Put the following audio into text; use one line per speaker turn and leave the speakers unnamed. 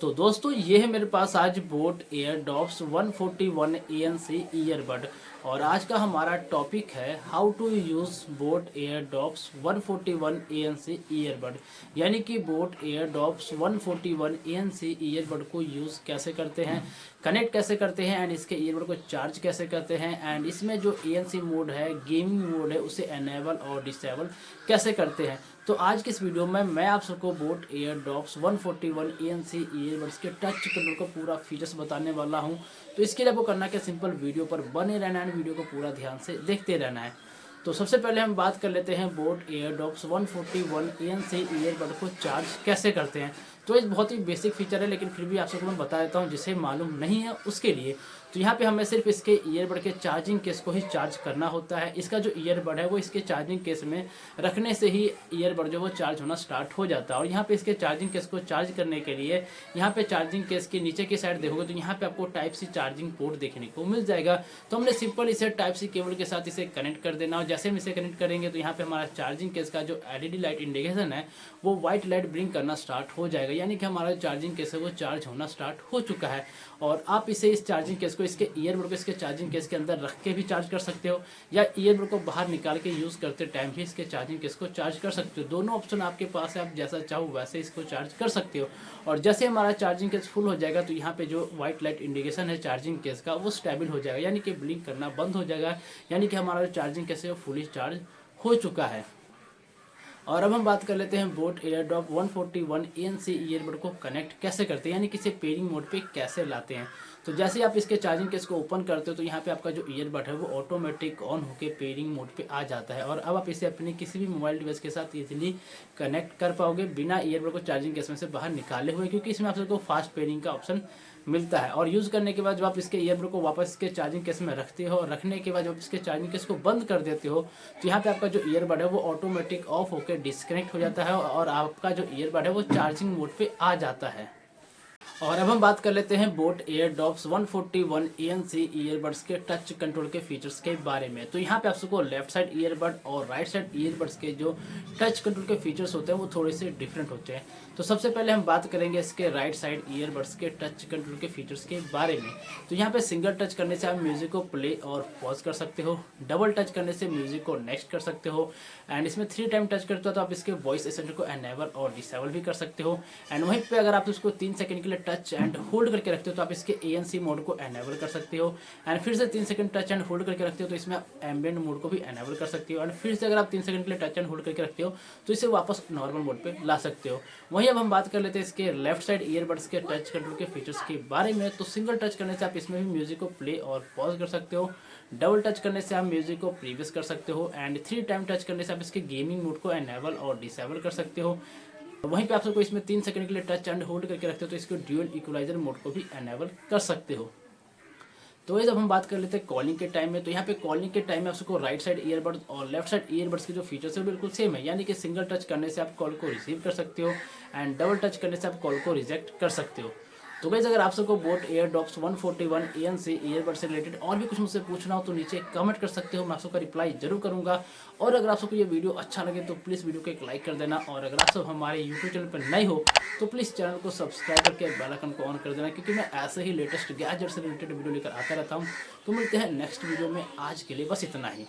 तो दोस्तों ये है मेरे पास आज बोट एयरडॉप्स 141 ANC ईयरबड और आज का हमारा टॉपिक है how to use boAt Airdopes 141 ANC earbud, यानी कि बोट एयरडॉप्स 141 ANC ईयरबड को यूज़ कैसे करते हैं, कनेक्ट कैसे करते हैं एंड इसके ईयरबड को चार्ज कैसे करते हैं एंड इसमें जो ANC मोड है, गेमिंग मोड है, उसे एनेबल और डिसेबल कैसे करते हैं। तो आज की इस वीडियो में मैं आप सबको बोट एयरडॉप्स 141 ANC ईयरबड्स के टच कंट्रोल का पूरा फीचर्स बताने वाला हूं। तो इसके लिए आपको करना क्या, सिंपल वीडियो पर बने रहना है, वीडियो को पूरा ध्यान से देखते रहना है। तो सबसे पहले हम बात कर लेते हैं बोट एयरडॉप्स 141 ANC ईयरबड को चार्ज कैसे करते हैं। तो एक बहुत ही बेसिक फीचर है, लेकिन फिर भी आप सबको मैं बता देता हूँ जिसे मालूम नहीं है उसके लिए। तो यहाँ पे हमें सिर्फ इसके ईयरबड के चार्जिंग केस को ही चार्ज करना होता है। इसका जो ईयरबड है वो इसके चार्जिंग केस में रखने से ही ईयरबड जो वो चार्ज होना स्टार्ट हो जाता है। और यहाँ पे इसके चार्जिंग केस को चार्ज करने के लिए यहाँ पे चार्जिंग केस के नीचे की साइड देखोगे तो यहाँ पे आपको टाइप सी चार्जिंग पोर्ट देखने को मिल जाएगा। तो हमने सिंपल इसे टाइप सी केबल के साथ इसे कनेक्ट कर देना, और जैसे हम इसे कनेक्ट करेंगे तो यहाँ पे हमारा चार्जिंग केस का जो LED लाइट इंडिकेशन है वो व्हाइट लाइट ब्लिंक करना स्टार्ट हो जाएगा, यानी कि हमारा चार्जिंग केस है वो चार्ज होना स्टार्ट हो चुका है। और आप इसे इस चार्जिंग केस को इसके ईयरबड को इसके चार्जिंग केस के अंदर रख के भी चार्ज कर सकते हो, या ईयरबड को बाहर निकाल के यूज़ करते टाइम भी इसके चार्जिंग केस को चार्ज कर सकते हो। दोनों ऑप्शन आपके पास है, आप जैसा चाहो वैसे इसको चार्ज कर सकते हो। और जैसे हमारा चार्जिंग केस फुल हो जाएगा तो यहाँ पे जो व्हाइट लाइट इंडिकेशन है चार्जिंग केस का वो स्टेबल हो जाएगा, यानी कि ब्लिंक करना बंद हो जाएगा, यानी कि हमारा जो चार्जिंग केस है वो फुली चार्ज हो चुका है। और अब हम बात कर लेते हैं बोट एयरडॉप 141 ANC ईयरबड को कनेक्ट कैसे करते हैं, यानी कि इसे पेयरिंग मोड पे कैसे लाते हैं। तो जैसे ही आप इसके चार्जिंग केस को ओपन करते हो तो यहाँ पे आपका जो ईयरबड है वो ऑटोमेटिक ऑन होकर पेयरिंग मोड पे आ जाता है, और अब आप इसे अपने किसी भी मोबाइल डिवाइस के साथ इजीली कनेक्ट कर पाओगे बिना ईयरबड को चार्जिंग केस में से बाहर निकाले हुए, क्योंकि इसमें आप सबको फास्ट पेयरिंग का ऑप्शन मिलता है। और यूज़ करने के बाद जब आप इसके ईयरबड को वापस इसके चार्जिंग केस में रखते हो, और रखने के बाद जब इसके चार्जिंग केस को बंद कर देते हो तो यहाँ पे आपका जो ईयरबड है वो ऑटोमेटिक ऑफ होकर डिस्कनेक्ट हो जाता है, और आपका जो ईयरबड है वो चार्जिंग मोड पे आ जाता है। और अब हम बात कर लेते हैं बोट एयरडॉप्स 141 ANC ईयरबड्स के टच कंट्रोल के फीचर्स के बारे में। तो यहाँ पे आप सबको लेफ्ट साइड ईयरबड और राइट साइड ईयरबड्स के जो टच कंट्रोल के फीचर्स होते हैं वो थोड़े से डिफरेंट होते हैं। तो सबसे पहले हम बात करेंगे इसके राइट साइड ईयरबड्स के टच कंट्रोल के फीचर्स के बारे में। तो यहाँ पे सिंगल टच करने से आप म्यूजिक को प्ले और पॉज कर सकते हो, डबल टच करने से म्यूजिक को नेक्स्ट कर सकते हो, एंड इसमें 3 टाइम टच करते हो तो आप इसके वॉइस असिस्टेंट को एनेबल और डिसेबल भी कर सकते हो। एंड वहीं पे अगर आप इसको 3 सेकंड के लिए टच एंड होल्ड करके रखते हो तो आप इसके ANC मोड को एनेबल कर सकते हो, एंड फिर से 3 सेकंड टच एंड होल्ड करके रखते हो तो इसमें एम्बिएंट मोड को भी एनेबल कर सकते हो, एंड फिर से अगर आप 3 सेकंड के लिए टच एंड होल्ड करके रखते हो तो इसे वापस नॉर्मल मोड पे ला सकते हो। वहीं अब हम बात कर लेते हैं इसके लेफ्ट साइड ईयरबड्स के टच कंट्रोल के फीचर्स के बारे में। तो सिंगल टच करने से आप इसमें भी म्यूजिक को प्ले और पॉज कर सकते हो, डबल टच करने से आप म्यूजिक को प्रीवियस कर सकते हो, एंड 3 टाइम टच करने से आप इसके गेमिंग मोड को एनेबल और डिसेबल कर सकते हो। वहीं पे आप सबको इसमें 3 सेकंड के लिए टच एंड होल्ड करके रखते हो तो इसको ड्यूअल इक्वलाइजर मोड को भी एनेबल कर सकते हो। तो ये जब हम बात कर लेते हैं कॉलिंग के टाइम में, तो यहाँ पे कॉलिंग के टाइम में आप सबको राइट साइड ईयरबड्स और लेफ्ट साइड ईयरबड्स के जो फीचर्स है बिल्कुल सेम है, यानी कि सिंगल टच करने से आप कॉल को रिसीव कर सकते हो एंड डबल टच करने से आप कॉल को रिजेक्ट कर सकते हो। तो गाइस अगर आप सबको बोट एयरडॉप्स 141 ANC ईयरबड से रिलेटेड और भी कुछ मुझसे पूछना हो तो नीचे कमेंट कर सकते हो, मैं आप सबका रिप्लाई जरूर करूंगा। और अगर आप सबको ये वीडियो अच्छा लगे तो प्लीज़ वीडियो को एक लाइक कर देना, और अगर आप सब हमारे यूट्यूब चैनल पर नए हो तो प्लीज़ चैनल को सब्सक्राइब करके बेल आइकन को ऑन कर देना, क्योंकि मैं ऐसे ही लेटेस्ट गैजेट से रिलेटेड वीडियो लेकर आता रहता हूँ। तो मिलते हैं नेक्स्ट वीडियो में, आज के लिए बस इतना ही।